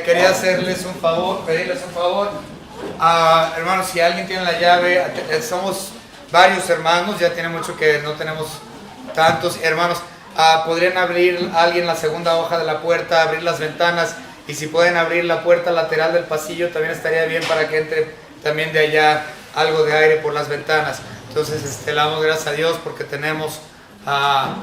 Quería hacerles un favor, pedirles un favor. Hermanos, si alguien tiene la llave, somos varios hermanos, ya tiene mucho que no tenemos tantos hermanos. Podrían abrir alguien la segunda hoja de la puerta, abrir las ventanas, y si pueden abrir la puerta lateral del pasillo también estaría bien para que entre también de allá algo de aire por las ventanas. Entonces le damos gracias a Dios porque tenemos a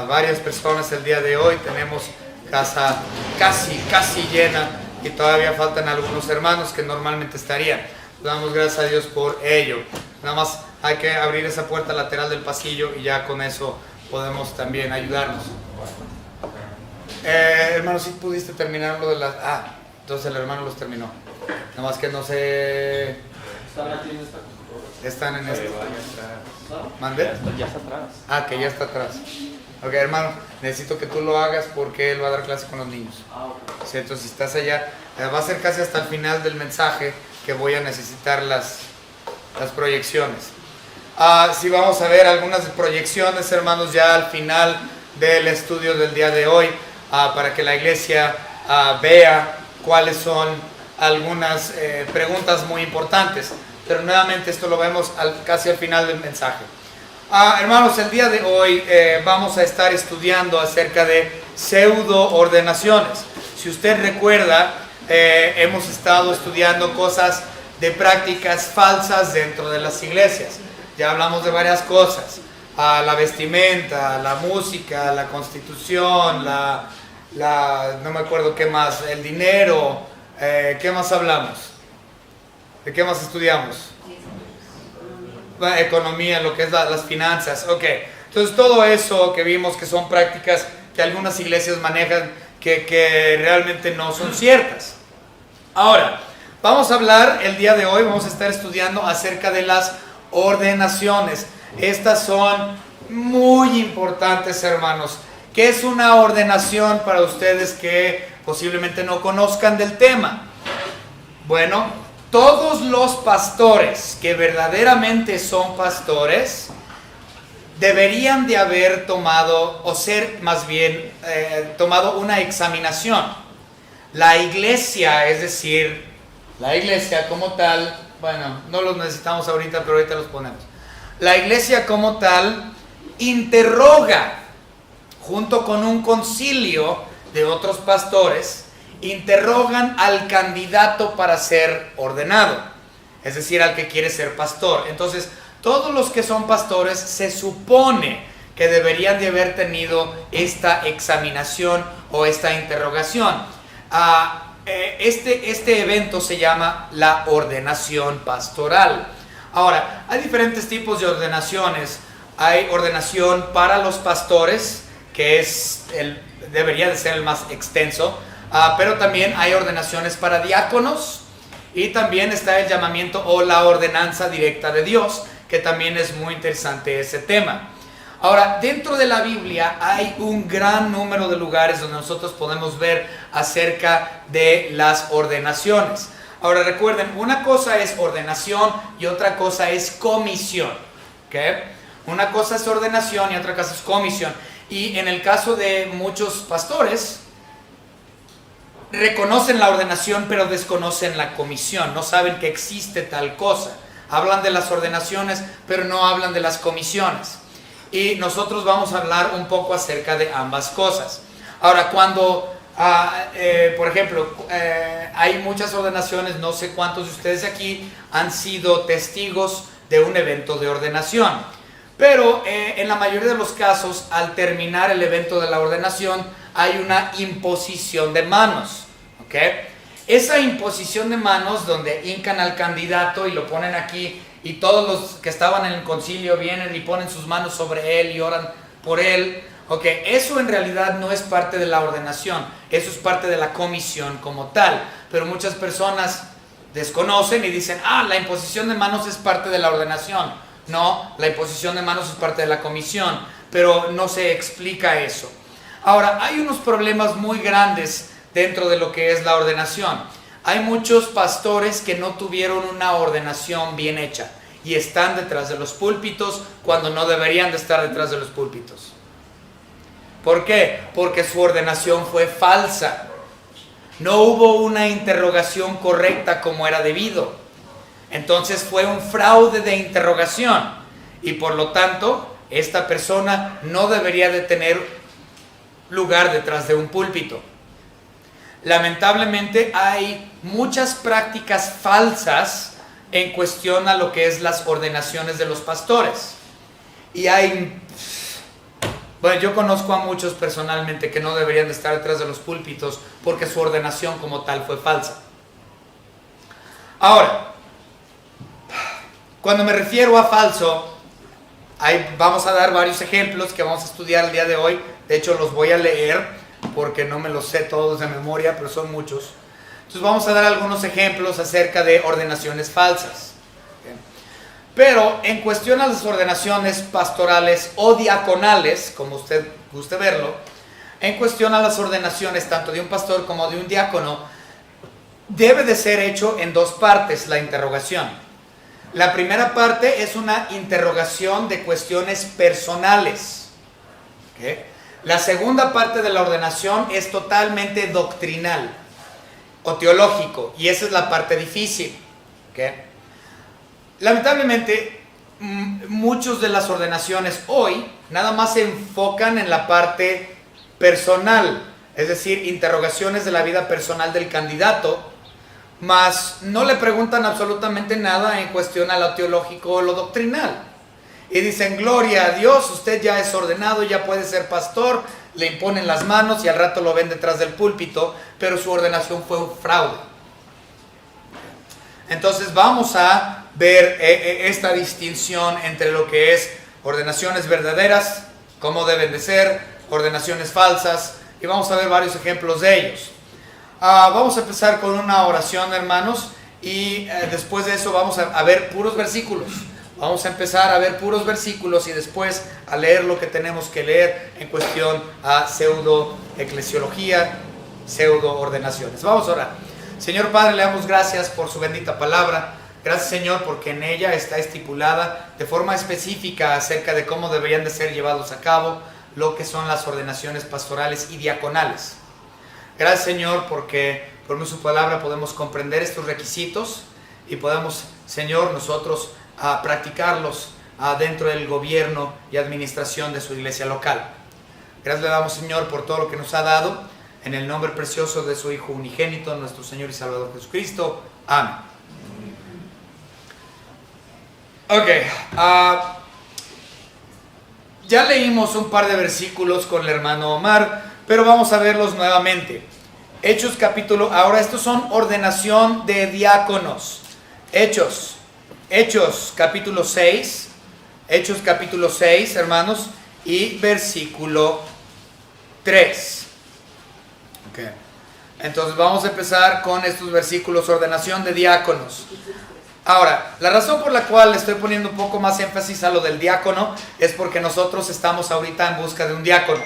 varias personas el día de hoy. Tenemos casa casi llena y todavía faltan algunos hermanos que normalmente estarían. Le damos gracias a Dios por ello. Nada más hay que abrir esa puerta lateral del pasillo y ya con eso podemos también ayudarnos. Hermano, si pudiste terminar lo de las... entonces el hermano los terminó. Nada más que no sé... Están en esto. ¿Mande? Ya está atrás. Que ya está atrás. Ok, hermano, necesito que tú lo hagas porque él va a dar clase con los niños. Sí, entonces si estás allá, va a ser casi hasta el final del mensaje que voy a necesitar las proyecciones. Sí, vamos a ver algunas proyecciones, hermanos, ya al final del estudio del día de hoy, para que la iglesia vea cuáles son algunas preguntas muy importantes. Pero nuevamente esto lo vemos casi al final del mensaje. Hermanos, el día de hoy vamos a estar estudiando acerca de pseudo-ordenaciones. Si usted recuerda, hemos estado estudiando cosas de prácticas falsas dentro de las iglesias. Ya hablamos de varias cosas: la vestimenta, la música, la constitución, no me acuerdo qué más, el dinero. ¿Qué más hablamos? ¿De qué más estudiamos? Economía, lo que es las finanzas. Ok, entonces todo eso que vimos que son prácticas que algunas iglesias manejan que realmente no son ciertas. Ahora, vamos a hablar el día de hoy, vamos a estar estudiando acerca de las ordenaciones. Estas son muy importantes, hermanos. ¿Qué es una ordenación para ustedes que posiblemente no conozcan del tema? Bueno, todos los pastores que verdaderamente son pastores deberían de haber tomado, o ser más bien, tomado una examinación. La iglesia, es decir, la iglesia como tal, bueno, no los necesitamos ahorita, pero ahorita los ponemos. La iglesia como tal interroga, junto con un concilio de otros pastores, interrogan al candidato para ser ordenado, es decir, al que quiere ser pastor. Entonces, todos los que son pastores se supone que deberían de haber tenido esta examinación o esta interrogación. Este evento se llama la ordenación pastoral. Ahora, hay diferentes tipos de ordenaciones. Hay ordenación para los pastores, que debería de ser el más extenso. Pero también hay ordenaciones para diáconos, y también está el llamamiento o la ordenanza directa de Dios, que también es muy interesante ese tema. Ahora, dentro de la Biblia hay un gran número de lugares donde nosotros podemos ver acerca de las ordenaciones. Ahora recuerden, una cosa es ordenación y otra cosa es comisión. ¿Okay? Una cosa es ordenación y otra cosa es comisión. Y en el caso de muchos pastores, reconocen la ordenación pero desconocen la comisión, no saben que existe tal cosa. Hablan de las ordenaciones pero no hablan de las comisiones. Y nosotros vamos a hablar un poco acerca de ambas cosas. Ahora, cuando, por ejemplo, hay muchas ordenaciones, no sé cuántos de ustedes aquí han sido testigos de un evento de ordenación. Pero en la mayoría de los casos, al terminar el evento de la ordenación, hay una imposición de manos. ¿Okay? Esa imposición de manos, donde hincan al candidato y lo ponen aquí, y todos los que estaban en el concilio vienen y ponen sus manos sobre él y oran por él. Okay, eso en realidad no es parte de la ordenación, eso es parte de la comisión como tal. Pero muchas personas desconocen y dicen, la imposición de manos es parte de la ordenación. No, la imposición de manos es parte de la comisión, pero no se explica eso. Ahora, hay unos problemas muy grandes dentro de lo que es la ordenación. Hay muchos pastores que no tuvieron una ordenación bien hecha y están detrás de los púlpitos cuando no deberían de estar detrás de los púlpitos. ¿Por qué? Porque su ordenación fue falsa. No hubo una interrogación correcta como era debido. Entonces fue un fraude de interrogación y por lo tanto esta persona no debería de tener lugar detrás de un púlpito. Lamentablemente hay muchas prácticas falsas en cuestión a lo que es las ordenaciones de los pastores. Y bueno, yo conozco a muchos personalmente que no deberían de estar detrás de los púlpitos porque su ordenación como tal fue falsa. Ahora, cuando me refiero a falso, vamos a dar varios ejemplos que vamos a estudiar el día de hoy. De hecho, los voy a leer porque no me los sé todos de memoria, pero son muchos. Entonces vamos a dar algunos ejemplos acerca de ordenaciones falsas. Pero en cuestión a las ordenaciones pastorales o diaconales, como usted guste verlo, en cuestión a las ordenaciones tanto de un pastor como de un diácono, debe de ser hecho en dos partes la interrogación. La primera parte es una interrogación de cuestiones personales. ¿Okay? La segunda parte de la ordenación es totalmente doctrinal o teológico, y esa es la parte difícil. ¿Okay? Lamentablemente, muchas de las ordenaciones hoy nada más se enfocan en la parte personal, es decir, interrogaciones de la vida personal del candidato, mas no le preguntan absolutamente nada en cuestión a lo teológico o lo doctrinal. Y dicen, gloria a Dios, usted ya es ordenado, ya puede ser pastor, le imponen las manos y al rato lo ven detrás del púlpito, pero su ordenación fue un fraude. Entonces vamos a ver esta distinción entre lo que es ordenaciones verdaderas, cómo deben de ser, ordenaciones falsas, y vamos a ver varios ejemplos de ellos. Vamos a empezar con una oración, hermanos, y después de eso vamos a ver puros versículos. Vamos a empezar a ver puros versículos y después a leer lo que tenemos que leer en cuestión a pseudo-eclesiología, pseudo-ordenaciones. Vamos a orar. Señor Padre, le damos gracias por su bendita palabra. Gracias, Señor, porque en ella está estipulada de forma específica acerca de cómo deberían de ser llevados a cabo lo que son las ordenaciones pastorales y diaconales. Gracias, Señor, porque por su palabra podemos comprender estos requisitos y podemos, Señor, nosotros practicarlos dentro del gobierno y administración de su iglesia local. Gracias le damos, Señor, por todo lo que nos ha dado, en el nombre precioso de su Hijo unigénito, nuestro Señor y Salvador Jesucristo. Amén. Ok, ya leímos un par de versículos con el hermano Omar, pero vamos a verlos nuevamente. Hechos capítulo, ahora estos son ordenación de diáconos. Hechos capítulo 6, hermanos, y versículo 3. Okay. Entonces vamos a empezar con estos versículos, ordenación de diáconos. Ahora, la razón por la cual le estoy poniendo un poco más énfasis a lo del diácono es porque nosotros estamos ahorita en busca de un diácono.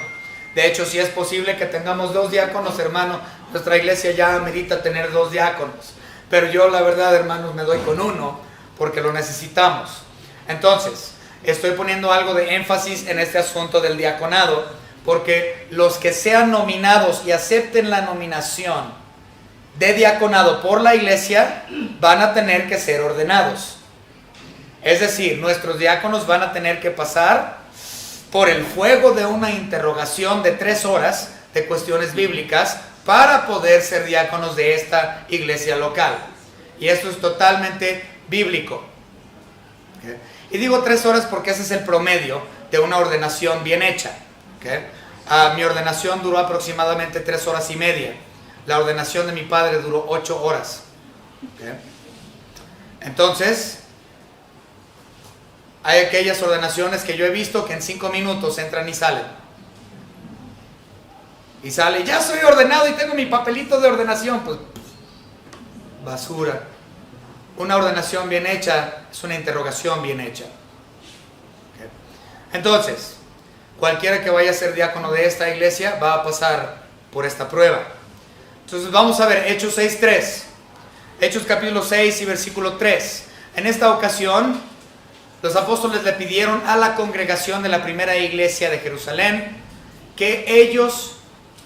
De hecho, si es posible que tengamos 2 diáconos, hermano, nuestra iglesia ya amerita tener 2 diáconos. Pero yo, la verdad, hermanos, me doy con uno porque lo necesitamos. Entonces, estoy poniendo algo de énfasis en este asunto del diaconado, porque los que sean nominados y acepten la nominación de diaconado por la iglesia van a tener que ser ordenados. Es decir, nuestros diáconos van a tener que pasar por el fuego de una interrogación de 3 horas de cuestiones bíblicas para poder ser diáconos de esta iglesia local. Y esto es totalmente bíblico. ¿Okay? Y digo 3 horas porque ese es el promedio de una ordenación bien hecha. ¿Okay? Mi ordenación duró aproximadamente 3 horas y media. La ordenación de mi padre duró 8 horas. ¿Okay? Entonces, hay aquellas ordenaciones que yo he visto que en 5 minutos entran y salen. Y sale, ya soy ordenado y tengo mi papelito de ordenación. Pues, basura. Una ordenación bien hecha es una interrogación bien hecha. ¿Okay? Entonces, cualquiera que vaya a ser diácono de esta iglesia va a pasar por esta prueba. Entonces vamos a ver Hechos 6:3. Hechos capítulo 6 y versículo 3. En esta ocasión, los apóstoles le pidieron a la congregación de la primera iglesia de Jerusalén que ellos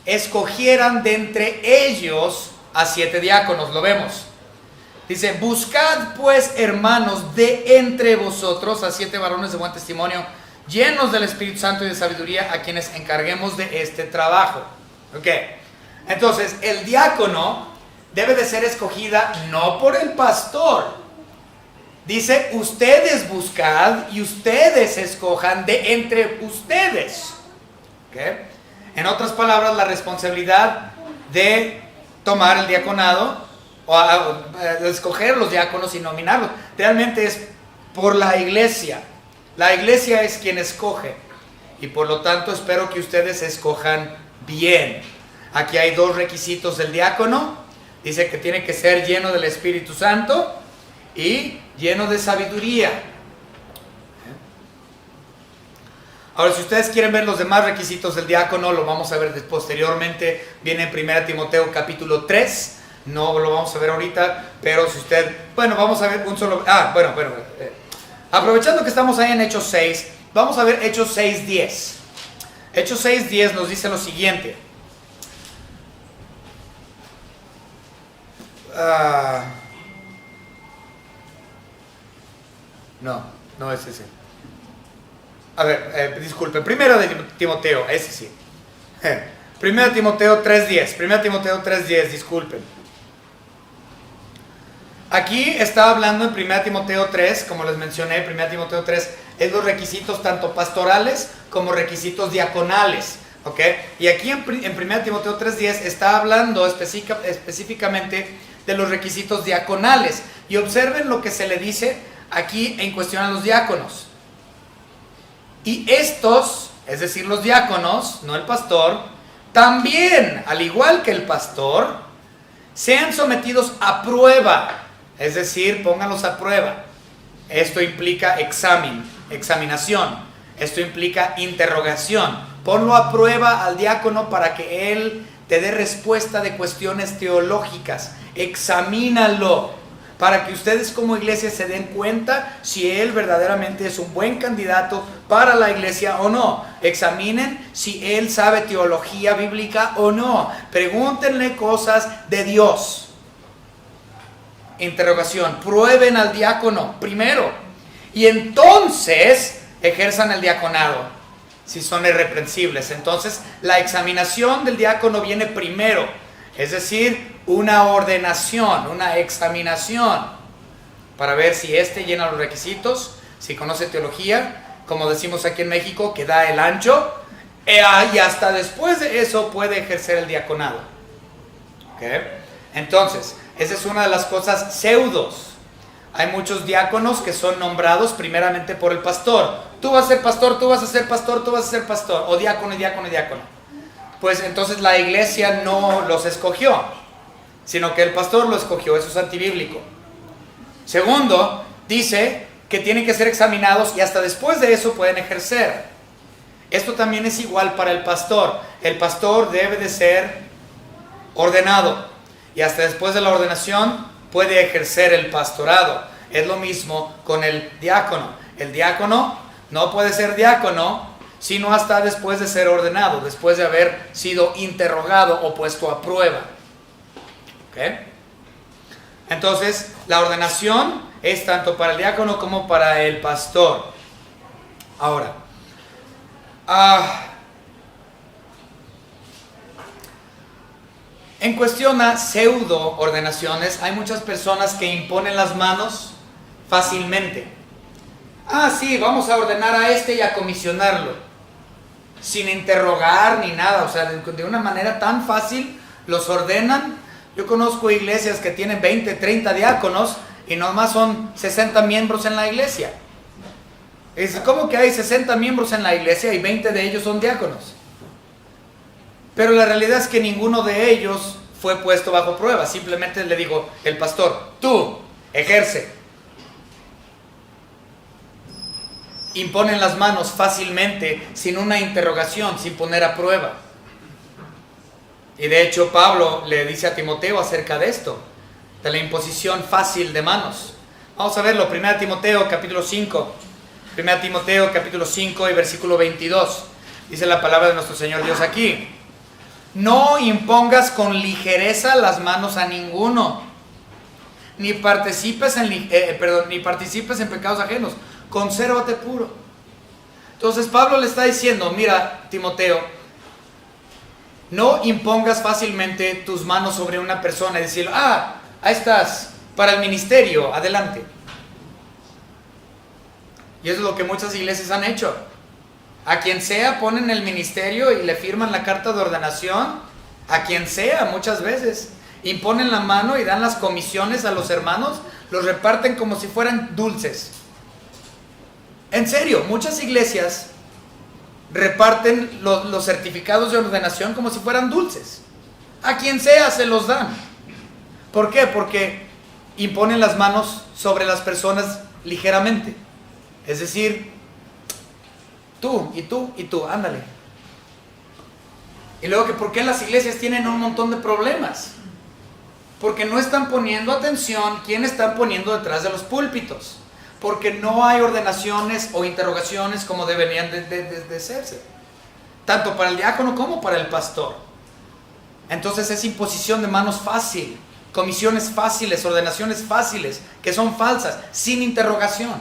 escogieran de entre ellos a 7 diáconos, lo vemos. Dice, buscad pues, hermanos, de entre vosotros a 7 varones de buen testimonio, llenos del Espíritu Santo y de sabiduría, a quienes encarguemos de este trabajo. Ok, entonces el diácono debe de ser escogida no por el pastor. Dice, ustedes buscad y ustedes escojan de entre ustedes. ¿Ok? En otras palabras, la responsabilidad de tomar el diaconado o de escoger los diáconos y nominarlos realmente es por la iglesia. La iglesia es quien escoge y por lo tanto espero que ustedes escojan bien. Aquí hay 2 requisitos del diácono. Dice que tiene que ser lleno del Espíritu Santo y lleno de sabiduría. Ahora, si ustedes quieren ver los demás requisitos del diácono, lo vamos a ver posteriormente. Viene en 1 Timoteo capítulo 3. No lo vamos a ver ahorita, pero si usted... Bueno, vamos a ver un solo... aprovechando que estamos ahí en Hechos 6, vamos a ver Hechos 6:10. Hechos 6:10 nos dice lo siguiente. No es ese. A ver, disculpe, 1 de Timoteo, ese sí. 1 Timoteo 3:10, 1 Timoteo 3:10, disculpen. Aquí está hablando en 1 Timoteo 3, como les mencioné, 1 Timoteo 3 es los requisitos tanto pastorales como requisitos diaconales. ¿Ok? Y aquí en 1 Timoteo 3:10 está hablando específicamente de los requisitos diaconales. Y observen lo que se le dice aquí en cuestión a los diáconos. Y estos, es decir, los diáconos, no el pastor, también, al igual que el pastor, sean sometidos a prueba. Es decir, pónganlos a prueba. Esto implica examinación. Esto implica interrogación. Ponlo a prueba al diácono para que él te dé respuesta de cuestiones teológicas. Examínalo para que ustedes como iglesia se den cuenta si él verdaderamente es un buen candidato para la iglesia o no. Examinen si él sabe teología bíblica o no. Pregúntenle cosas de Dios. Interrogación. Prueben al diácono primero y entonces ejerzan el diaconado si son irreprensibles. Entonces la examinación del diácono viene primero, es decir, una ordenación, una examinación para ver si éste llena los requisitos, si conoce teología, como decimos aquí en México, que da el ancho, y hasta después de eso puede ejercer el diaconado. ¿Okay? Entonces, esa es una de las cosas pseudos. Hay muchos diáconos que son nombrados primeramente por el pastor. Tú vas a ser pastor, tú vas a ser pastor, tú vas a ser pastor. O diácono, diácono, diácono. Pues entonces la iglesia no los escogió, sino que el pastor lo escogió. Eso es antibíblico. Segundo, dice que tienen que ser examinados y hasta después de eso pueden ejercer. Esto también es igual para el pastor. El pastor debe de ser ordenado y hasta después de la ordenación puede ejercer el pastorado. Es lo mismo con el diácono. El diácono no puede ser diácono sino hasta después de ser ordenado, después de haber sido interrogado o puesto a prueba. ¿Okay? Entonces, la ordenación es tanto para el diácono como para el pastor. Ahora, en cuestión a pseudo ordenaciones, hay muchas personas que imponen las manos fácilmente. Sí, vamos a ordenar a este y a comisionarlo, sin interrogar ni nada, o sea, de una manera tan fácil los ordenan. Yo conozco iglesias que tienen 20, 30 diáconos y nomás son 60 miembros en la iglesia. Es como que hay 60 miembros en la iglesia y 20 de ellos son diáconos. Pero la realidad es que ninguno de ellos fue puesto bajo prueba. Simplemente le digo, el pastor, tú, ejerce. Imponen las manos fácilmente, sin una interrogación, sin poner a prueba. Y de hecho Pablo le dice a Timoteo acerca de esto, de la imposición fácil de manos. Vamos a verlo, 1 Timoteo capítulo 5. 1 Timoteo capítulo 5 y versículo 22. Dice la palabra de nuestro Señor Dios aquí. No impongas con ligereza las manos a ninguno, ni participes en pecados ajenos. Consérvate puro. Entonces Pablo le está diciendo, mira, Timoteo, no impongas fácilmente tus manos sobre una persona y decirle, ahí estás, para el ministerio, adelante. Y eso es lo que muchas iglesias han hecho. A quien sea ponen el ministerio y le firman la carta de ordenación. A quien sea, muchas veces. Imponen la mano y dan las comisiones a los hermanos. Los reparten como si fueran dulces. En serio, muchas iglesias reparten los certificados de ordenación como si fueran dulces. A quien sea se los dan. ¿Por qué? Porque imponen las manos sobre las personas ligeramente. Es decir, tú, y tú, y tú, ándale. Y luego que ¿por qué las iglesias tienen un montón de problemas? Porque no están poniendo atención quién están poniendo detrás de los púlpitos. Porque no hay ordenaciones o interrogaciones como deberían de serse. Tanto para el diácono como para el pastor. Entonces es imposición de manos fácil. Comisiones fáciles, ordenaciones fáciles, que son falsas, sin interrogación.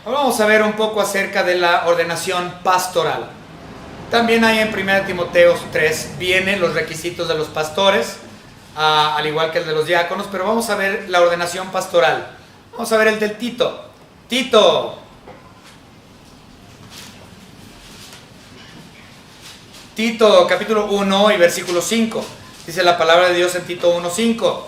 Ahora vamos a ver un poco acerca de la ordenación pastoral. También hay en 1 Timoteo 3, vienen los requisitos de los pastores, al igual que el de los diáconos, pero vamos a ver la ordenación pastoral. Vamos a ver el del Tito. Tito capítulo 1 y versículo 5. Dice la palabra de Dios en Tito 1:5.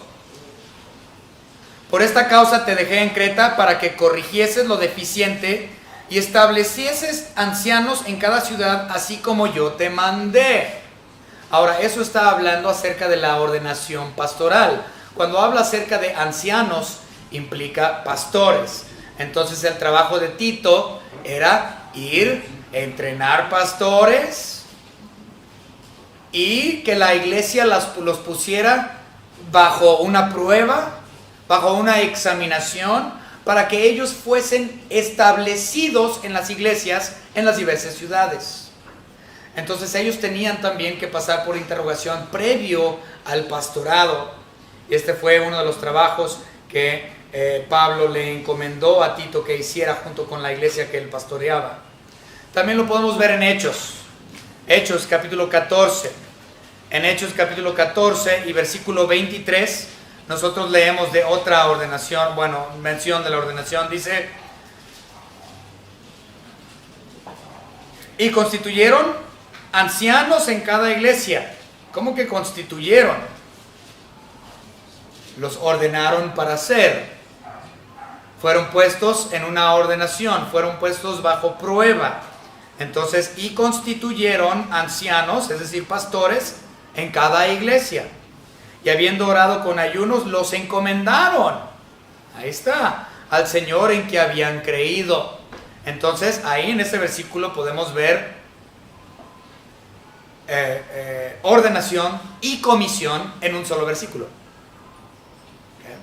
Por esta causa te dejé en Creta para que corrigieses lo deficiente y establecieses ancianos en cada ciudad, así como yo te mandé. Ahora, eso está hablando acerca de la ordenación pastoral. Cuando habla acerca de ancianos, implica pastores. Entonces el trabajo de Tito era ir, entrenar pastores y que la iglesia los pusiera bajo una prueba, bajo una examinación, para que ellos fuesen establecidos en las iglesias en las diversas ciudades. Entonces ellos tenían también que pasar por interrogación previo al pastorado. Y este fue uno de los trabajos que Pablo le encomendó a Tito que hiciera junto con la iglesia que él pastoreaba. También lo podemos ver en Hechos capítulo 14. En Hechos capítulo 14 y versículo 23, nosotros leemos de otra ordenación, mención de la ordenación. Dice: y constituyeron ancianos en cada iglesia. ¿Cómo que constituyeron? Los ordenaron para ser. Fueron puestos en una ordenación, fueron puestos bajo prueba. Entonces, y constituyeron ancianos, es decir, pastores, en cada iglesia. Y habiendo orado con ayunos, los encomendaron. Ahí está, al Señor en que habían creído. Entonces, ahí en este versículo podemos ver ordenación y comisión en un solo versículo. ¿Okay?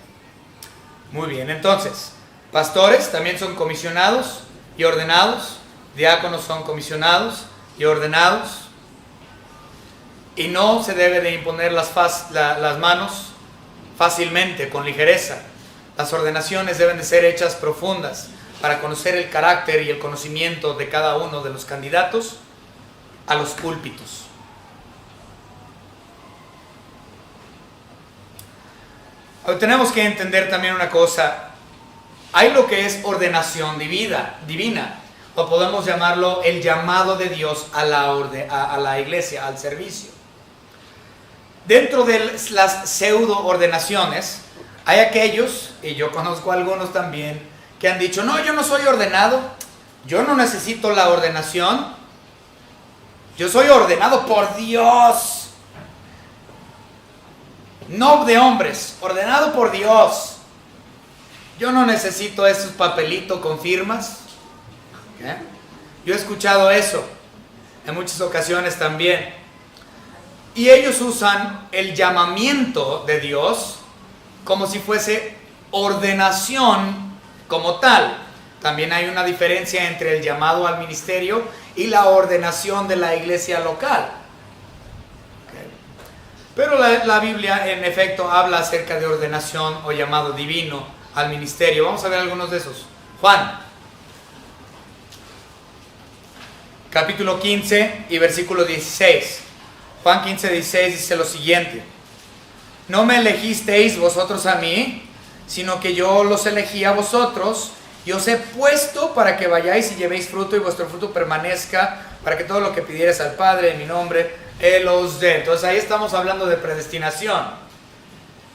Muy bien, entonces, pastores también son comisionados y ordenados. Diáconos son comisionados y ordenados. Y no se debe de imponer las manos fácilmente, con ligereza. Las ordenaciones deben de ser hechas profundas para conocer el carácter y el conocimiento de cada uno de los candidatos a los púlpitos. Ahora, tenemos que entender también una cosa. Hay lo que es ordenación divina, o podemos llamarlo el llamado de Dios a la iglesia, al servicio. Dentro de las pseudo ordenaciones hay aquellos, y yo conozco algunos también, que han dicho: no, yo no soy ordenado, yo no necesito la ordenación, yo soy ordenado por Dios, no de hombres, ordenado por Dios, yo no necesito esos papelitos con firmas. ¿Okay? Yo he escuchado eso en muchas ocasiones también. Y ellos usan el llamamiento de Dios como si fuese ordenación como tal. También hay una diferencia entre el llamado al ministerio y la ordenación de la iglesia local. Okay. Pero la Biblia en efecto habla acerca de ordenación o llamado divino al ministerio. Vamos a ver algunos de esos. Juan, capítulo 15 y versículo 16. Juan 15, 16 dice lo siguiente: no me elegisteis vosotros a mí, sino que yo los elegí a vosotros, y os he puesto para que vayáis y llevéis fruto, y vuestro fruto permanezca, para que todo lo que pidieres al Padre en mi nombre, Él os dé. Entonces ahí estamos hablando de predestinación.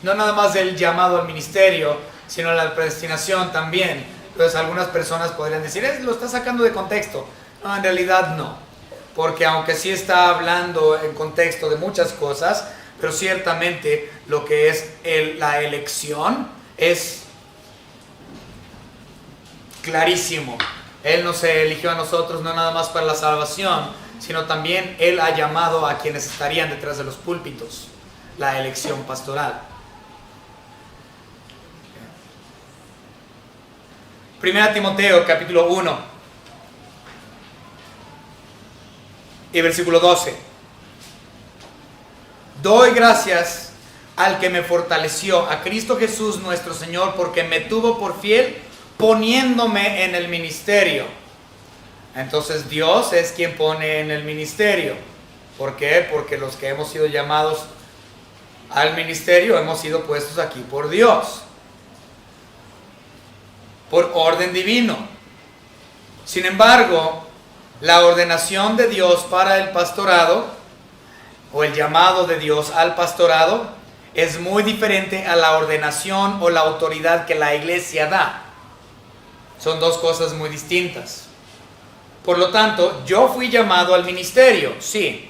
No nada más del llamado al ministerio, sino la predestinación también. Entonces algunas personas podrían decir, lo está sacando de contexto. No, en realidad no. Porque aunque sí está hablando en contexto de muchas cosas, pero ciertamente lo que es la elección es clarísimo. Él nos eligió a nosotros no nada más para la salvación, sino también Él ha llamado a quienes estarían detrás de los púlpitos. La elección pastoral. Primera Timoteo capítulo 1 y versículo 12. Doy gracias al que me fortaleció, a Cristo Jesús nuestro Señor, porque me tuvo por fiel poniéndome en el ministerio. Entonces Dios es quien pone en el ministerio. ¿Por qué? Porque los que hemos sido llamados al ministerio hemos sido puestos aquí por Dios, por orden divino. Sin embargo, la ordenación de Dios para el pastorado, o el llamado de Dios al pastorado, es muy diferente a la ordenación o la autoridad que la iglesia da. Son dos cosas muy distintas. Por lo tanto, yo fui llamado al ministerio, sí.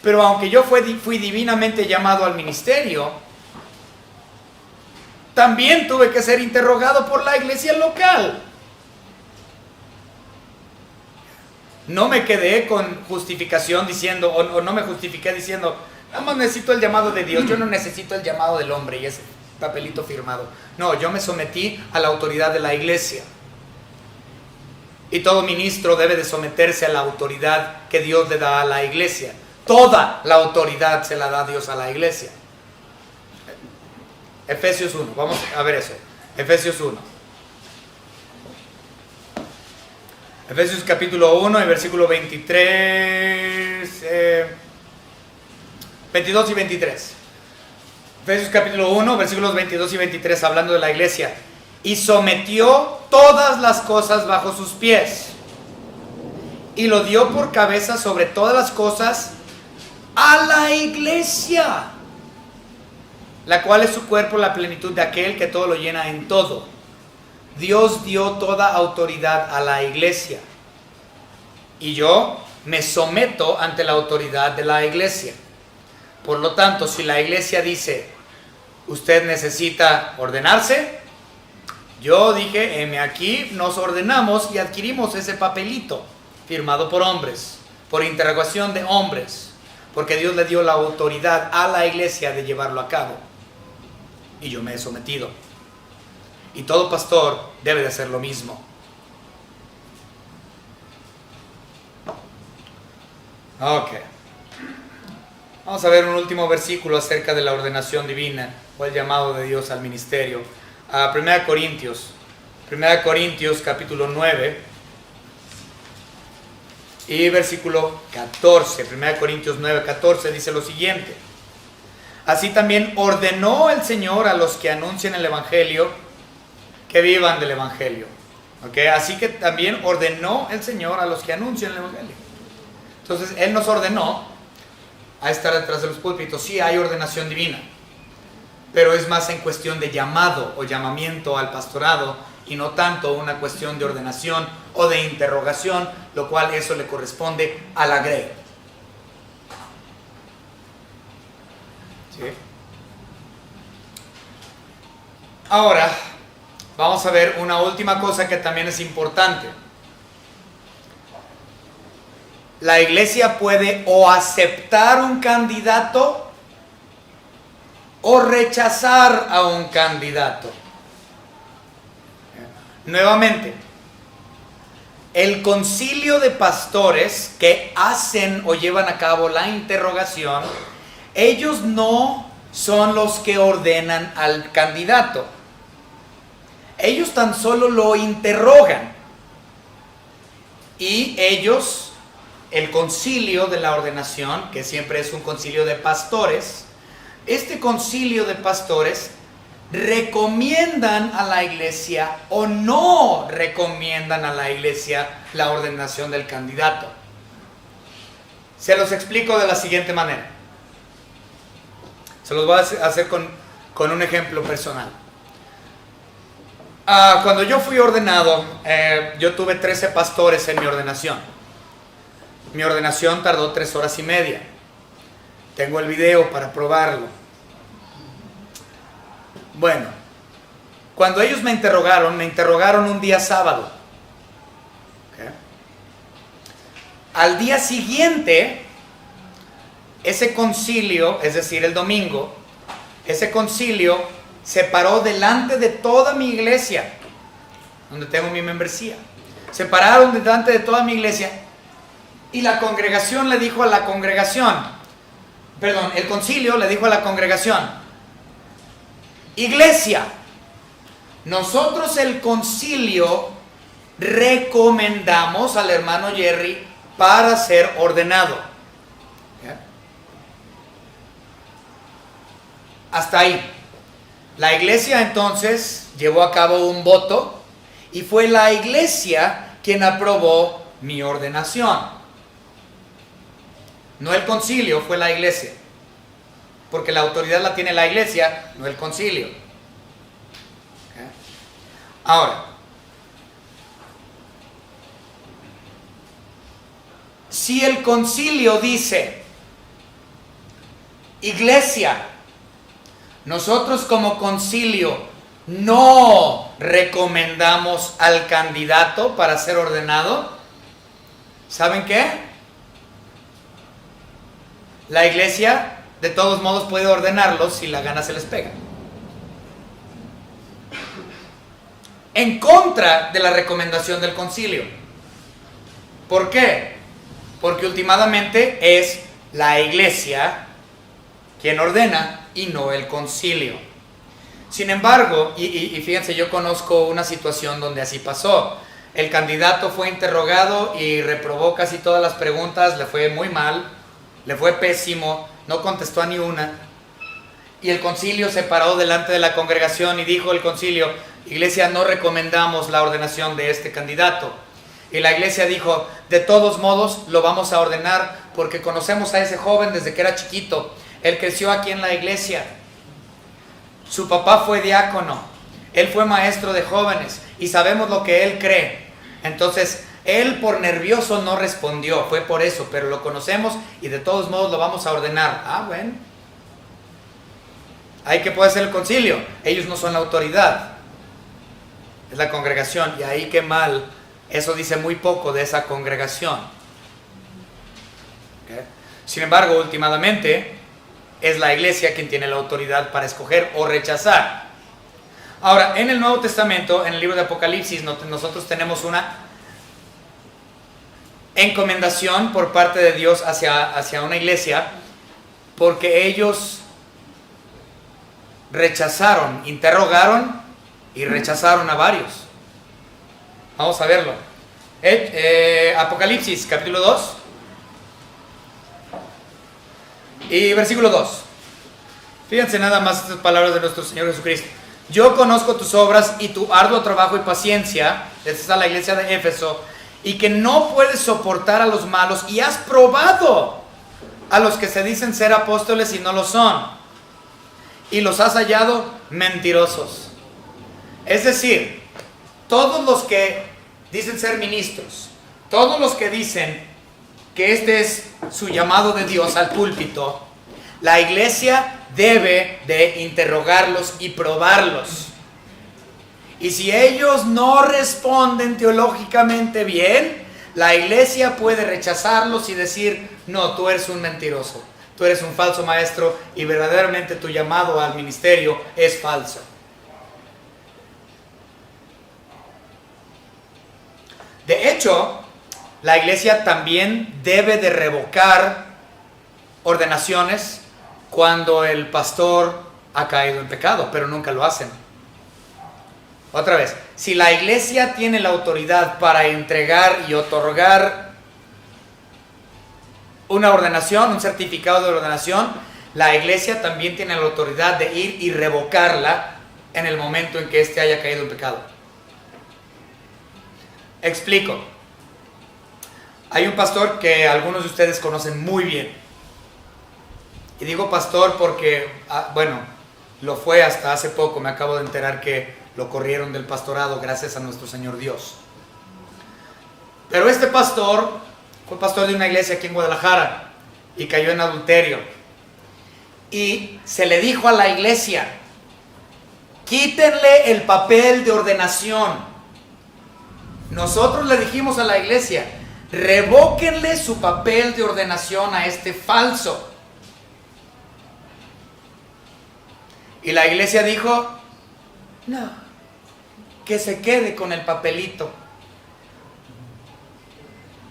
Pero aunque yo fui divinamente llamado al ministerio, también tuve que ser interrogado por la iglesia local. No me quedé con justificación diciendo, o no me justifiqué diciendo, nada más necesito el llamado de Dios, yo no necesito el llamado del hombre y ese papelito firmado. No, yo me sometí a la autoridad de la iglesia. Y todo ministro debe de someterse a la autoridad que Dios le da a la iglesia. Toda la autoridad se la da Dios a la iglesia. Efesios 1, vamos a ver eso. Efesios 1. Efesios capítulo 1 y versículo 23, 22 y 23. Efesios capítulo 1, versículos 22 y 23, hablando de la iglesia. Y sometió todas las cosas bajo sus pies, y lo dio por cabeza sobre todas las cosas a la iglesia, la cual es su cuerpo, la plenitud de aquel que todo lo llena en todo. Dios dio toda autoridad a la iglesia, y yo me someto ante la autoridad de la iglesia. Por lo tanto, si la iglesia dice, usted necesita ordenarse, yo dije, heme aquí, nos ordenamos y adquirimos ese papelito firmado por hombres, por interrogación de hombres, porque Dios le dio la autoridad a la iglesia de llevarlo a cabo. Y yo me he sometido. Y todo pastor debe de hacer lo mismo. Ok. Vamos a ver un último versículo acerca de la ordenación divina o el llamado de Dios al ministerio. 1 Corintios capítulo 9 y versículo 14. 1 Corintios 9, 14 dice lo siguiente: así también ordenó el Señor a los que anuncian el evangelio que vivan del evangelio. ¿Okay? Así que también ordenó el Señor a los que anuncian el evangelio. Entonces Él nos ordenó a estar detrás de los púlpitos. Sí hay ordenación divina, pero es más en cuestión de llamado o llamamiento al pastorado, y no tanto una cuestión de ordenación o de interrogación, lo cual eso le corresponde a la grey. ¿Sí? Ahora vamos a ver una última cosa que también es importante. La iglesia puede o aceptar un candidato o rechazar a un candidato. Nuevamente, el concilio de pastores que hacen o llevan a cabo la interrogación, ellos no son los que ordenan al candidato. Ellos tan solo lo interrogan. Y ellos, el concilio de la ordenación, que siempre es un concilio de pastores, este concilio de pastores recomiendan a la iglesia o no recomiendan a la iglesia la ordenación del candidato. Se los explico de la siguiente manera. Se los voy a hacer con un ejemplo personal. Cuando yo fui ordenado, yo tuve 13 pastores en mi ordenación. Mi ordenación tardó 3 horas y media. Tengo el video para probarlo. Bueno, cuando ellos me interrogaron un día sábado. ¿Okay? Al día siguiente, ese concilio, es decir, el domingo, ese concilio se paró delante de toda mi iglesia, donde tengo mi membresía. Se pararon delante de toda mi iglesia y la congregación le dijo a la congregación, perdón, el concilio le dijo a la congregación: iglesia, nosotros el concilio recomendamos al hermano Jerry para ser ordenado. ¿Ya? Hasta ahí. La iglesia entonces llevó a cabo un voto y fue la iglesia quien aprobó mi ordenación. No el concilio, fue la iglesia. Porque la autoridad la tiene la iglesia, no el concilio. ¿Okay? Ahora, si el concilio dice: iglesia, nosotros como concilio no recomendamos al candidato para ser ordenado, ¿saben qué? La iglesia de todos modos puede ordenarlos si la gana se les pega. En contra de la recomendación del concilio. ¿Por qué? Porque últimamente es la iglesia quien ordena y no el concilio. Sin embargo, y fíjense, yo conozco una situación donde así pasó. El candidato fue interrogado y reprobó casi todas las preguntas, le fue muy mal, le fue pésimo, no contestó a ni una. Y el concilio se paró delante de la congregación y dijo el concilio: iglesia, no recomendamos la ordenación de este candidato. Y la iglesia dijo: de todos modos lo vamos a ordenar porque conocemos a ese joven desde que era chiquito. Él creció aquí en la iglesia. Su papá fue diácono. Él fue maestro de jóvenes y sabemos lo que él cree. Entonces, él por nervioso no respondió, fue por eso, pero lo conocemos y de todos modos lo vamos a ordenar. Ah, bueno. Ahí que puede ser el concilio. Ellos no son la autoridad. Es la congregación. Y ahí qué mal. Eso dice muy poco de esa congregación. ¿Okay? Sin embargo, últimamente es la iglesia quien tiene la autoridad para escoger o rechazar. Ahora, en el Nuevo Testamento, en el libro de Apocalipsis, nosotros tenemos una encomendación por parte de Dios hacia una iglesia, porque ellos rechazaron, interrogaron y rechazaron a varios. Vamos a verlo. Apocalipsis, capítulo 2 y versículo 2. Fíjense nada más estas palabras de nuestro Señor Jesucristo. Yo conozco tus obras y tu arduo trabajo y paciencia, esta es la iglesia de Éfeso, y que no puedes soportar a los malos, y has probado a los que se dicen ser apóstoles y no lo son, y los has hallado mentirosos. Es decir, todos los que dicen ser ministros, todos los que dicen que este es su llamado de Dios al púlpito, la iglesia debe de interrogarlos y probarlos. Y si ellos no responden teológicamente bien, la iglesia puede rechazarlos y decir: no, tú eres un mentiroso, tú eres un falso maestro y verdaderamente tu llamado al ministerio es falso. De hecho, la iglesia también debe de revocar ordenaciones cuando el pastor ha caído en pecado, pero nunca lo hacen. Otra vez, si la iglesia tiene la autoridad para entregar y otorgar una ordenación, un certificado de ordenación, la iglesia también tiene la autoridad de ir y revocarla en el momento en que éste haya caído en pecado. Explico. Hay un pastor que algunos de ustedes conocen muy bien. Y digo pastor porque, bueno, lo fue hasta hace poco. Me acabo de enterar que lo corrieron del pastorado gracias a nuestro Señor Dios. Pero este pastor fue pastor de una iglesia aquí en Guadalajara y cayó en adulterio. Y se le dijo a la iglesia: quítenle el papel de ordenación. Nosotros le dijimos a la iglesia: revóquenle su papel de ordenación a este falso. Y la iglesia dijo: no, que se quede con el papelito.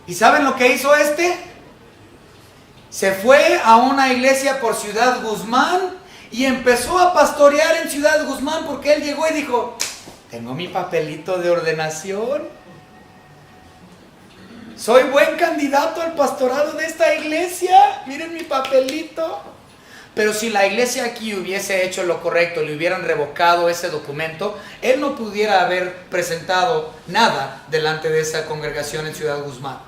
¿Y saben lo que hizo este? Se fue a una iglesia por Ciudad Guzmán y empezó a pastorear en Ciudad Guzmán, porque él llegó y dijo: tengo mi papelito de ordenación, soy buen candidato al pastorado de esta iglesia, miren mi papelito. Pero si la iglesia aquí hubiese hecho lo correcto, le hubieran revocado ese documento, él no pudiera haber presentado nada delante de esa congregación en Ciudad Guzmán.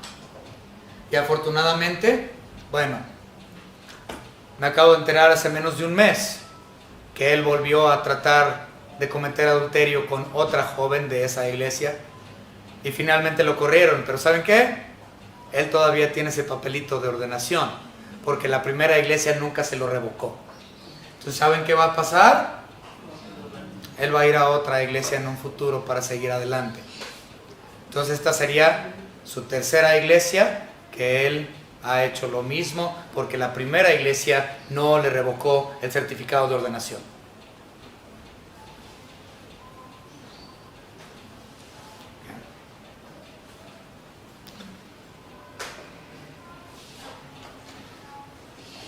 Y afortunadamente, bueno, me acabo de enterar hace menos de un mes que él volvió a tratar de cometer adulterio con otra joven de esa iglesia y finalmente lo corrieron. Pero ¿saben qué? Él todavía tiene ese papelito de ordenación, porque la primera iglesia nunca se lo revocó. Entonces, ¿saben qué va a pasar? Él va a ir a otra iglesia en un futuro para seguir adelante. Entonces, esta sería su tercera iglesia que él ha hecho lo mismo, porque la primera iglesia no le revocó el certificado de ordenación.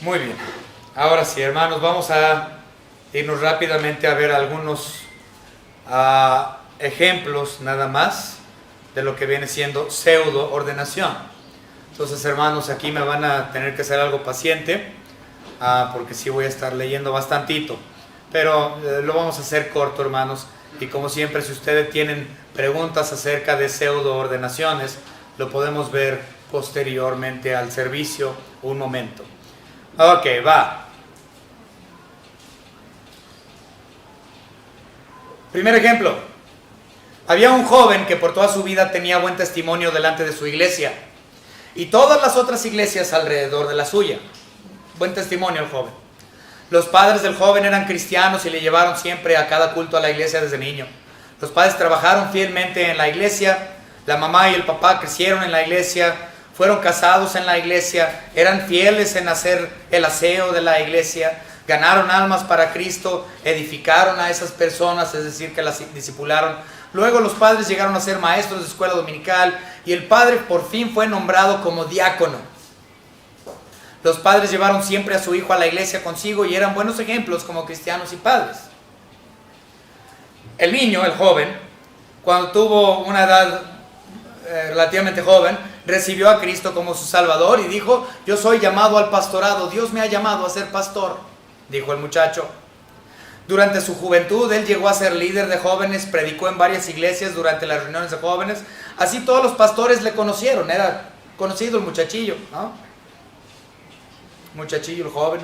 Muy bien, ahora sí, hermanos, vamos a irnos rápidamente a ver algunos ejemplos nada más de lo que viene siendo pseudo ordenación. Entonces, hermanos, aquí me van a tener que ser algo paciente, porque sí voy a estar leyendo bastantito, pero lo vamos a hacer corto, hermanos. Y como siempre, si ustedes tienen preguntas acerca de pseudo ordenaciones, lo podemos ver posteriormente al servicio. Un momento. Ok, va. Primer ejemplo. Había un joven que por toda su vida tenía buen testimonio delante de su iglesia y todas las otras iglesias alrededor de la suya. Buen testimonio el joven. Los padres del joven eran cristianos y le llevaron siempre a cada culto a la iglesia desde niño. Los padres trabajaron fielmente en la iglesia. La mamá y el papá crecieron en la iglesia, fueron casados en la iglesia, eran fieles en hacer el aseo de la iglesia, ganaron almas para Cristo, edificaron a esas personas, es decir, que las discipularon. Luego los padres llegaron a ser maestros de escuela dominical y el padre por fin fue nombrado como diácono. Los padres llevaron siempre a su hijo a la iglesia consigo y eran buenos ejemplos como cristianos y padres. El niño, el joven, cuando tuvo una edad relativamente joven, recibió a Cristo como su Salvador y dijo: yo soy llamado al pastorado, Dios me ha llamado a ser pastor, dijo el muchacho. Durante su juventud, él llegó a ser líder de jóvenes, predicó en varias iglesias durante las reuniones de jóvenes. Así todos los pastores le conocieron, era conocido el muchachillo, ¿no? Muchachillo, el joven.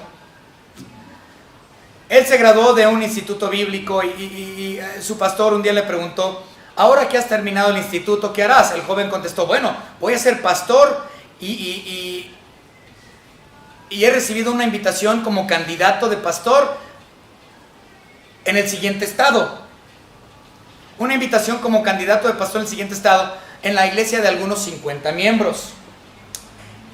Él se graduó de un instituto bíblico y su pastor un día le preguntó: ahora que has terminado el instituto, ¿qué harás? El joven contestó: bueno, voy a ser pastor y he recibido una invitación como candidato de pastor en el siguiente estado. Una invitación como candidato de pastor en el siguiente estado, en la iglesia de algunos 50 miembros.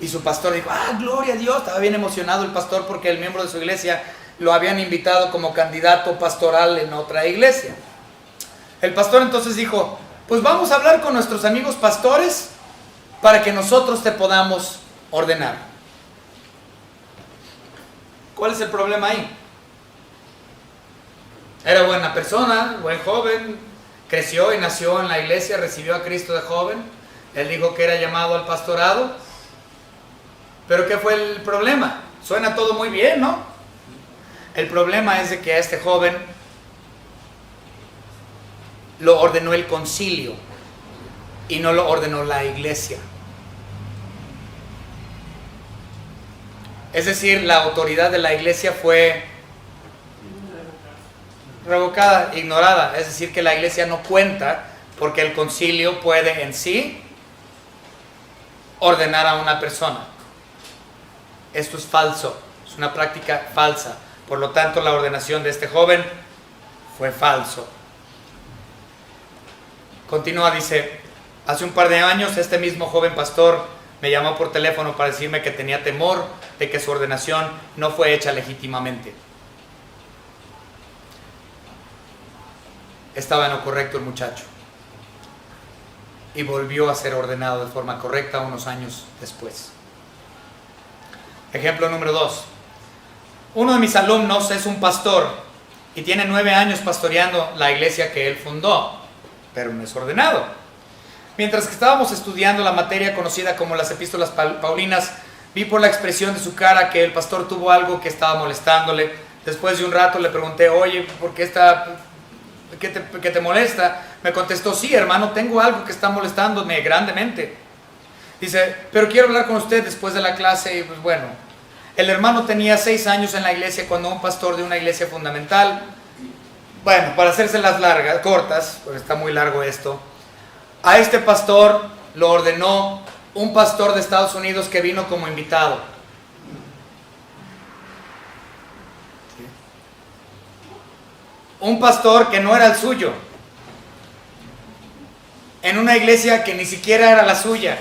Y su pastor dijo: gloria a Dios. Estaba bien emocionado el pastor porque el miembro de su iglesia lo habían invitado como candidato pastoral en otra iglesia. El pastor entonces dijo: Pues vamos a hablar con nuestros amigos pastores para que nosotros te podamos ordenar. ¿Cuál es el problema ahí? Era buena persona, buen joven, creció y nació en la iglesia, recibió a Cristo de joven. Él dijo que era llamado al pastorado. Pero ¿qué fue el problema? Suena todo muy bien, ¿no? El problema es de que a este joven lo ordenó el concilio y no lo ordenó la iglesia. Es decir, la autoridad de la iglesia fue revocada, ignorada. Es decir, que la iglesia no cuenta porque el concilio puede en sí ordenar a una persona. Esto es falso, es una práctica falsa. Por lo tanto, la ordenación de este joven fue falso. Continúa, dice, hace un par de años este mismo joven pastor me llamó por teléfono para decirme que tenía temor de que su ordenación no fue hecha legítimamente. Estaba en lo correcto el muchacho y volvió a ser ordenado de forma correcta unos años después. Ejemplo número 2. Uno de mis alumnos es un pastor y tiene 9 años pastoreando la iglesia que él fundó, pero no es ordenado. Mientras que estábamos estudiando la materia conocida como las epístolas paulinas, vi por la expresión de su cara que el pastor tuvo algo que estaba molestándole. Después de un rato le pregunté, oye, ¿por qué qué te molesta? Me contestó, sí, hermano, tengo algo que está molestándome grandemente. Dice, pero quiero hablar con usted después de la clase. Y pues bueno, el hermano tenía 6 años en la iglesia cuando un pastor de una iglesia fundamental, bueno, para hacerse las largas, cortas, porque está muy largo esto, a este pastor lo ordenó un pastor de Estados Unidos que vino como invitado. Un pastor que no era el suyo, en una iglesia que ni siquiera era la suya.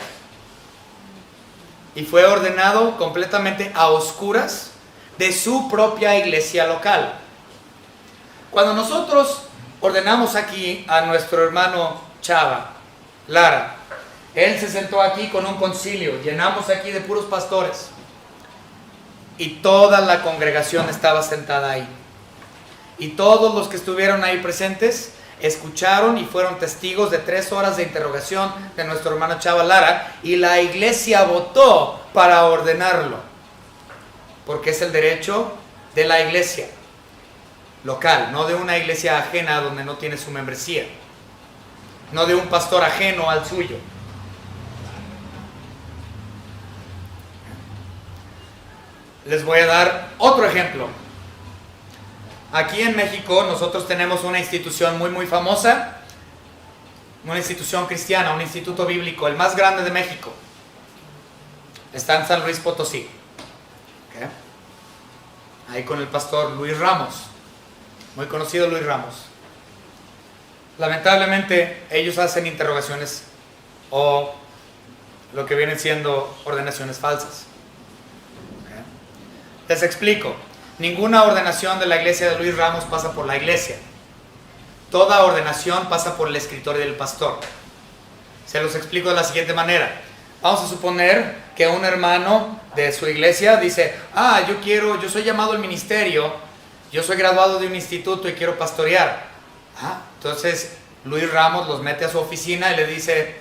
Y fue ordenado completamente a oscuras de su propia iglesia local. Cuando nosotros ordenamos aquí a nuestro hermano Chava, Lara, él se sentó aquí con un concilio, llenamos aquí de puros pastores y toda la congregación estaba sentada ahí. Y todos los que estuvieron ahí presentes escucharon y fueron testigos de 3 horas de interrogación de nuestro hermano Chava Lara, y la iglesia votó para ordenarlo, porque es el derecho de la iglesia local, no de una iglesia ajena donde no tiene su membresía, no de un pastor ajeno al suyo. Les voy a dar otro ejemplo. Aquí en México nosotros tenemos una institución muy famosa, una institución cristiana, un instituto bíblico, el más grande de México. Está en San Luis Potosí. ¿Okay? Ahí con el pastor Luis Ramos, muy conocido Luis Ramos. Lamentablemente ellos hacen interrogaciones o lo que vienen siendo ordenaciones falsas. ¿Okay? Les explico. Ninguna ordenación de la iglesia de Luis Ramos pasa por la iglesia. Toda ordenación pasa por el escritorio del pastor. Se los explico de la siguiente manera. Vamos a suponer que un hermano de su iglesia dice, yo soy llamado al ministerio, yo soy graduado de un instituto y quiero pastorear. Entonces Luis Ramos los mete a su oficina y le dice,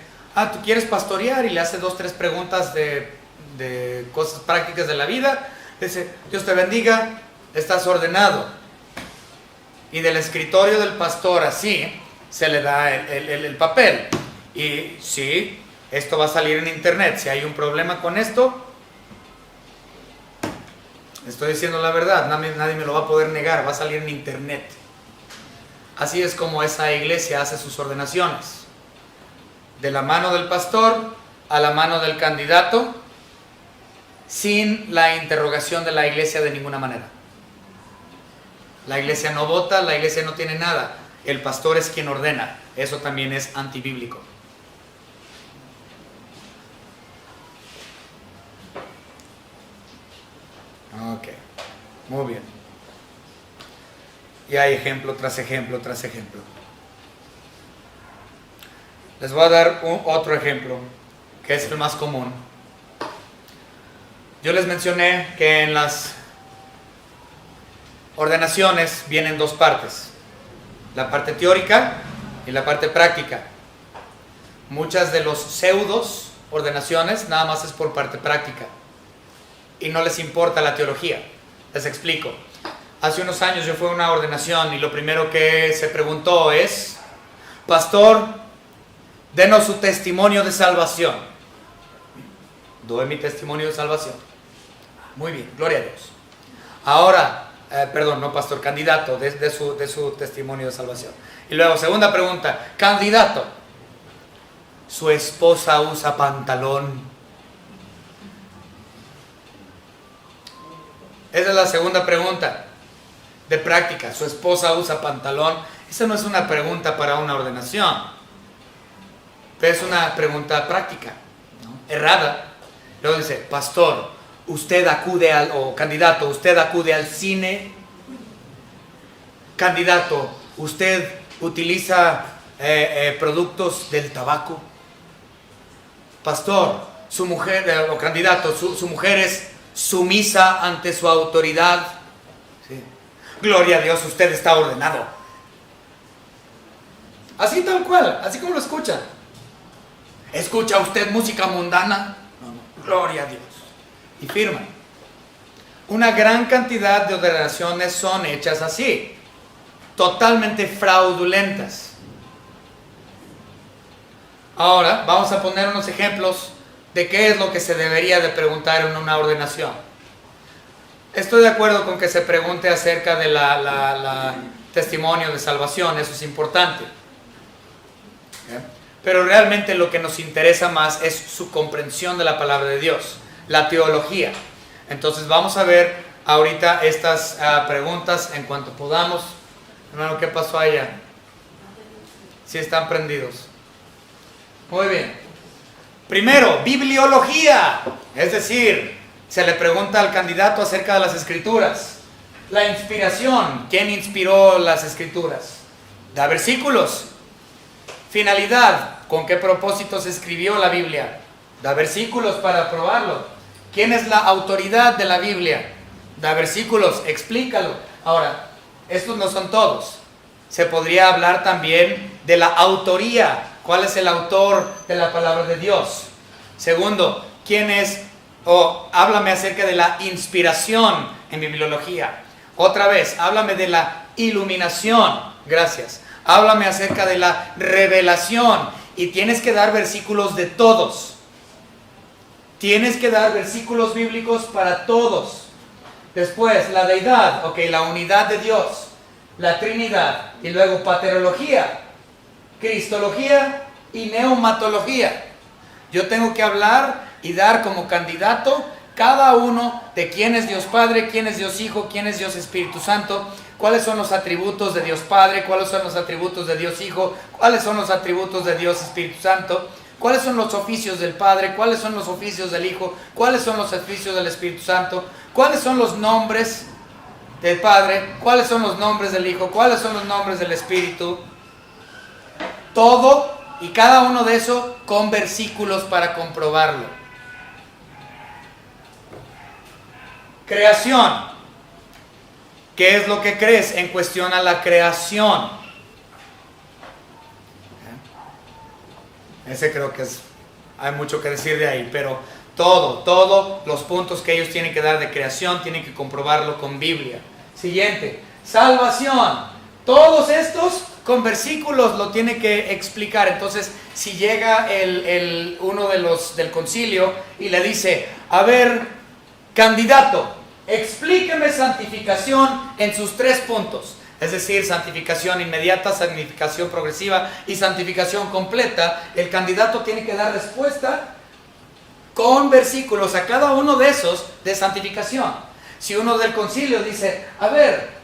¿tú quieres pastorear? Y le hace 2, 3 preguntas de cosas prácticas de la vida. Dice, Dios te bendiga, estás ordenado. Y del escritorio del pastor así se le da el papel. Y sí, esto va a salir en internet. Si hay un problema con esto, estoy diciendo la verdad, nadie me lo va a poder negar, va a salir en internet. Así es como esa iglesia hace sus ordenaciones. De la mano del pastor a la mano del candidato, sin la interrogación de la iglesia de ninguna manera. La iglesia no vota, la iglesia no tiene nada. El pastor es quien ordena. Eso también es antibíblico. Ok, muy bien. Y hay ejemplo tras ejemplo tras ejemplo. Les voy a dar otro ejemplo, que es el más común. Yo les mencioné que en las ordenaciones vienen dos partes, la parte teórica y la parte práctica. Muchas de los pseudos ordenaciones nada más es por parte práctica y no les importa la teología. Les explico. Hace unos años yo fui a una ordenación y lo primero que se preguntó es: pastor, denos su testimonio de salvación. Doy mi testimonio de salvación. Muy bien, gloria a Dios. Ahora, perdón, no pastor, candidato de su testimonio de salvación. Y luego, segunda pregunta: candidato, ¿su esposa usa pantalón? Esa es la segunda pregunta de práctica. ¿Su esposa usa pantalón? Esa no es una pregunta para una ordenación, pero es una pregunta práctica, ¿no? Errada. Luego dice: pastor, ¿usted acude o candidato, usted acude al cine? Candidato, ¿usted utiliza productos del tabaco? Pastor, su mujer, o candidato, su mujer es sumisa ante su autoridad. ¿Sí? Gloria a Dios, usted está ordenado. Así tal cual, así como lo escucha. ¿Escucha usted música mundana? No. Gloria a Dios. Y firman. Una gran cantidad de ordenaciones son hechas así, totalmente fraudulentas. Ahora vamos a poner unos ejemplos de qué es lo que se debería de preguntar en una ordenación. Estoy de acuerdo con que se pregunte acerca de la testimonio de salvación, eso es importante. Pero realmente lo que nos interesa más es su comprensión de la palabra de Dios, la teología. Entonces vamos a ver ahorita estas preguntas en cuanto podamos. Hermano, ¿qué pasó allá? ¿Sí están prendidos? Muy bien. Primero, bibliología, es decir, se le pregunta al candidato acerca de las escrituras. La inspiración, ¿quién inspiró las escrituras? Da versículos. Finalidad, ¿con qué propósito se escribió la Biblia? Da versículos para probarlo. ¿Quién es la autoridad de la Biblia? Da versículos, explícalo. Ahora, estos no son todos. Se podría hablar también de la autoría. ¿Cuál es el autor de la palabra de Dios? Segundo, ¿quién es? Háblame acerca de la inspiración en bibliología. Otra vez, háblame de la iluminación. Gracias. Háblame acerca de la revelación. Y tienes que dar versículos de todos. Tienes que dar versículos bíblicos para todos. Después, la deidad, la unidad de Dios, la Trinidad, y luego paterología, cristología y neumatología. Yo tengo que hablar y dar como candidato cada uno de quién es Dios Padre, quién es Dios Hijo, quién es Dios Espíritu Santo, cuáles son los atributos de Dios Padre, cuáles son los atributos de Dios Hijo, cuáles son los atributos de Dios Espíritu Santo, cuáles son los oficios del Padre, cuáles son los oficios del Hijo, cuáles son los oficios del Espíritu Santo, cuáles son los nombres del Padre, cuáles son los nombres del Hijo, cuáles son los nombres del Espíritu. Todo y cada uno de esos con versículos para comprobarlo. Creación. ¿Qué es lo que crees en cuestión a la creación? Ese creo que hay mucho que decir de ahí, pero todos los puntos que ellos tienen que dar de creación tienen que comprobarlo con Biblia. Siguiente, salvación. Todos estos con versículos lo tiene que explicar. Entonces, si llega uno de los del concilio y le dice: a ver, candidato, explíqueme santificación en sus 3 puntos. Es decir, santificación inmediata, santificación progresiva y santificación completa. El candidato tiene que dar respuesta con versículos a cada uno de esos de santificación. Si uno del concilio dice: a ver,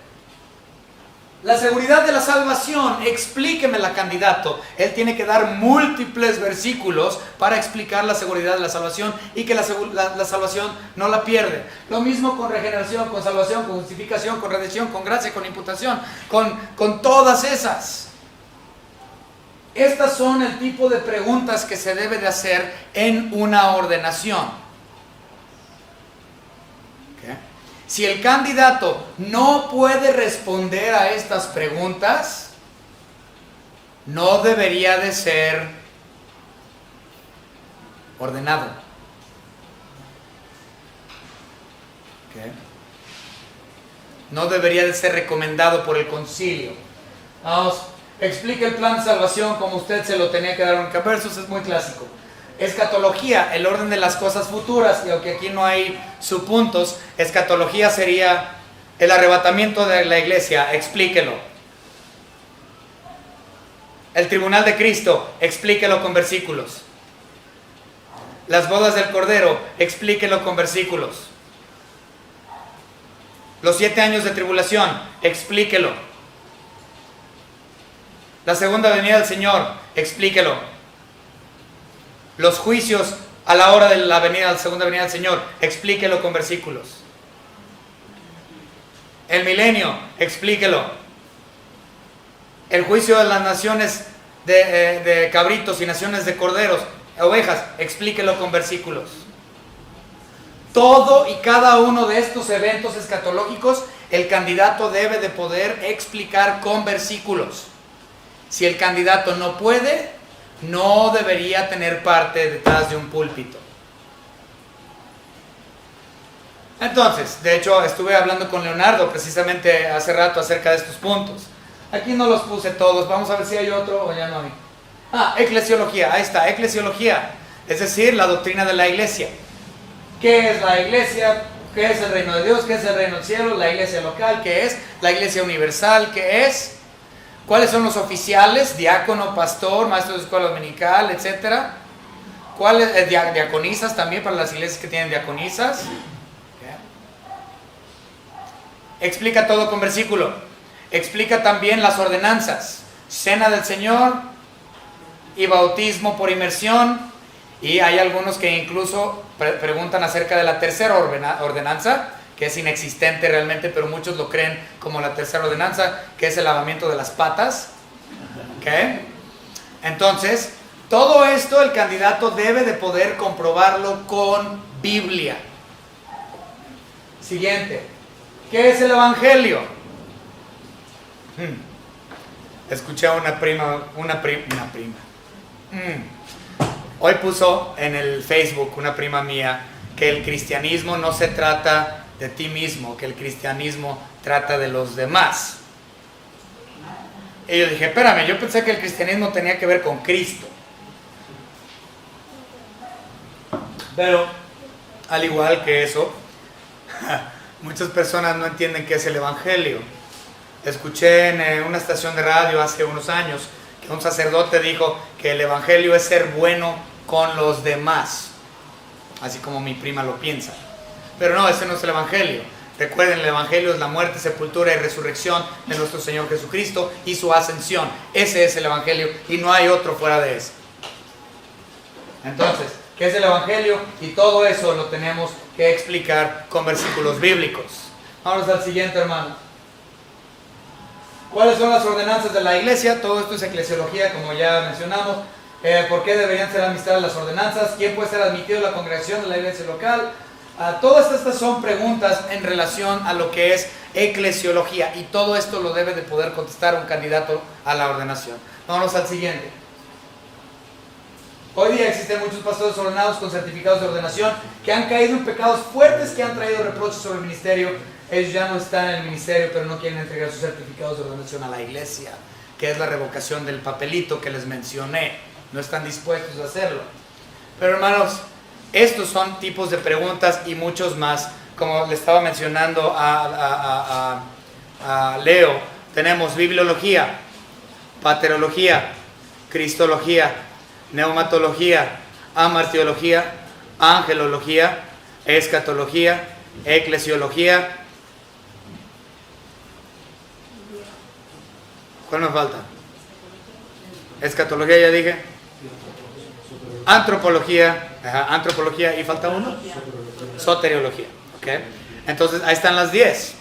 la seguridad de la salvación, explíquemela, candidato. Él tiene que dar múltiples versículos para explicar la seguridad de la salvación y que la salvación no la pierde. Lo mismo con regeneración, con salvación, con justificación, con redención, con gracia, con imputación, con todas esas. Estas son el tipo de preguntas que se debe de hacer en una ordenación. ¿Okay? Si el candidato no puede responder a estas preguntas, no debería de ser ordenado. ¿Okay? No debería de ser recomendado por el concilio. Vamos, explique el plan de salvación como usted se lo tenía que dar en versos, es muy clásico. Escatología, el orden de las cosas futuras, y aunque aquí no hay subpuntos, escatología sería el arrebatamiento de la iglesia, explíquelo. El tribunal de Cristo, explíquelo con versículos. Las bodas del Cordero, explíquelo con versículos. Los 7 años de tribulación, explíquelo. La segunda venida del Señor, explíquelo. Los juicios a la hora de la segunda venida del Señor, explíquelo con versículos. El milenio, explíquelo. El juicio de las naciones de cabritos y naciones de corderos, ovejas, explíquelo con versículos. Todo y cada uno de estos eventos escatológicos, el candidato debe de poder explicar con versículos. Si el candidato no puede, no debería tener parte detrás de un púlpito. Entonces, de hecho, estuve hablando con Leonardo precisamente hace rato acerca de estos puntos. Aquí no los puse todos, vamos a ver si hay otro o ya no hay. Eclesiología, ahí está, eclesiología, es decir, la doctrina de la iglesia. ¿Qué es la iglesia? ¿Qué es el reino de Dios? ¿Qué es el reino del cielo? La iglesia local, ¿qué es? La iglesia universal, ¿qué es? ¿Cuáles son los oficiales? Diácono, pastor, maestro de escuela dominical, etcétera. ¿Cuáles? Diaconisas también para las iglesias que tienen diaconisas. Explica todo con versículo. Explica también las ordenanzas. Cena del Señor y bautismo por inmersión. Y hay algunos que incluso preguntan acerca de la tercera ordenanza, que es inexistente realmente, pero muchos lo creen como la tercera ordenanza, que es el lavamiento de las patas. ¿Okay? Entonces, todo esto el candidato debe de poder comprobarlo con Biblia. Siguiente. ¿Qué es el evangelio? Escuché a una prima. Hoy puso en el Facebook una prima mía que el cristianismo no se trata de ti mismo, que el cristianismo trata de los demás. Y yo dije, espérame, yo pensé que el cristianismo tenía que ver con Cristo. Pero, al igual que eso, muchas personas no entienden qué es el evangelio. Escuché en una estación de radio hace unos años que un sacerdote dijo que el evangelio es ser bueno con los demás, así como mi prima lo piensa. Pero no, ese no es el evangelio. Recuerden, el evangelio es la muerte, sepultura y resurrección de nuestro Señor Jesucristo y su ascensión. Ese es el evangelio y no hay otro fuera de ese. Entonces, ¿qué es el evangelio? Y todo eso lo tenemos que explicar con versículos bíblicos. Vamos al siguiente, hermano. ¿Cuáles son las ordenanzas de la iglesia? Todo esto es eclesiología, como ya mencionamos. ¿Por qué deberían ser administradas las ordenanzas? ¿Quién puede ser admitido a la congregación de la iglesia local? Todas estas son preguntas en relación a lo que es eclesiología, y todo esto lo debe de poder contestar un candidato a la ordenación. Vámonos al siguiente. Hoy día existen muchos pastores ordenados con certificados de ordenación que han caído en pecados fuertes que han traído reproches sobre el ministerio. Ellos ya no están en el ministerio, pero no quieren entregar sus certificados de ordenación a la iglesia, que es la revocación del papelito que les mencioné. No están dispuestos a hacerlo. Pero hermanos, estos son tipos de preguntas y muchos más. Como le estaba mencionando a Leo, tenemos bibliología, paterología, cristología, neumatología, amartiología, angelología, escatología, eclesiología. ¿Cuál me falta? Escatología, ya dije. Antropología, antropología, y falta uno. Soteriología. ¿Okay? Entonces, ahí están las 10.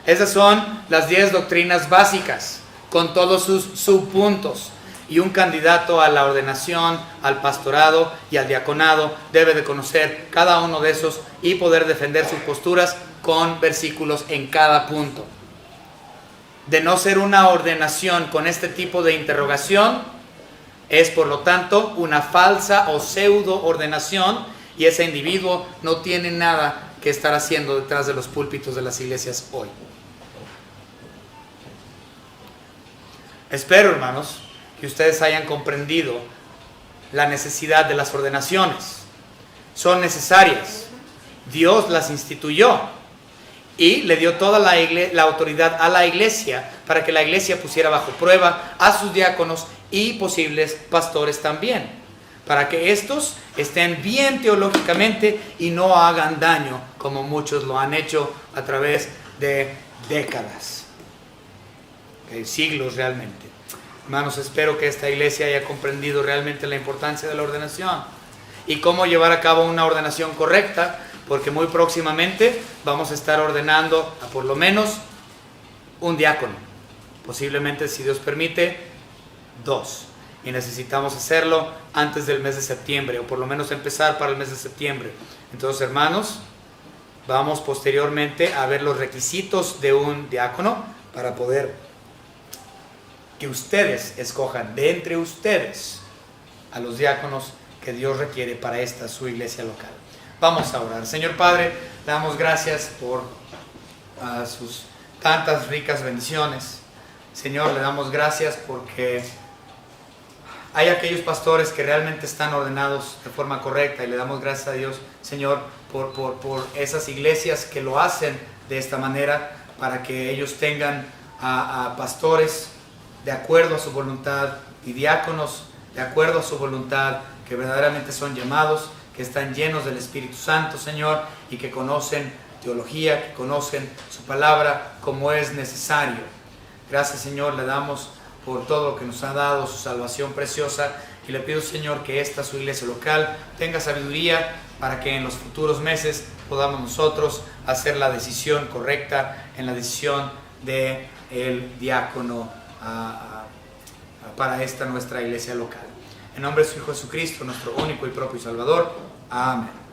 Esas son las 10 doctrinas básicas, con todos sus subpuntos. Y un candidato a la ordenación, al pastorado y al diaconado debe de conocer cada uno de esos y poder defender sus posturas con versículos en cada punto. De no ser una ordenación con este tipo de interrogación, es por lo tanto una falsa o pseudo ordenación, y ese individuo no tiene nada que estar haciendo detrás de los púlpitos de las iglesias hoy. Espero, hermanos, que ustedes hayan comprendido la necesidad de las ordenaciones. Son necesarias. Dios las instituyó y le dio toda la autoridad a la iglesia para que la iglesia pusiera bajo prueba a sus diáconos y posibles pastores también, para que estos estén bien teológicamente y no hagan daño como muchos lo han hecho a través de décadas, siglos realmente. Hermanos, espero que esta iglesia haya comprendido realmente la importancia de la ordenación y cómo llevar a cabo una ordenación correcta, porque muy próximamente vamos a estar ordenando a por lo menos un diácono, posiblemente, si Dios permite, 2, y necesitamos hacerlo antes del mes de septiembre, o por lo menos empezar para el mes de septiembre. Entonces, hermanos, vamos posteriormente a ver los requisitos de un diácono para poder que ustedes escojan de entre ustedes a los diáconos que Dios requiere para esta su iglesia local. Vamos a orar. Señor Padre, le damos gracias por sus tantas ricas bendiciones. Señor, le damos gracias porque hay aquellos pastores que realmente están ordenados de forma correcta, y le damos gracias a Dios, Señor, por esas iglesias que lo hacen de esta manera, para que ellos tengan a pastores de acuerdo a su voluntad y diáconos de acuerdo a su voluntad, que verdaderamente son llamados, que están llenos del Espíritu Santo, Señor, y que conocen teología, que conocen su palabra como es necesario. Gracias, Señor, le damos por todo lo que nos ha dado, su salvación preciosa, y le pido, Señor, que esta su iglesia local tenga sabiduría para que en los futuros meses podamos nosotros hacer la decisión correcta en la decisión del diácono para esta nuestra iglesia local. En nombre de su Hijo Jesucristo, nuestro único y propio Salvador. Amén.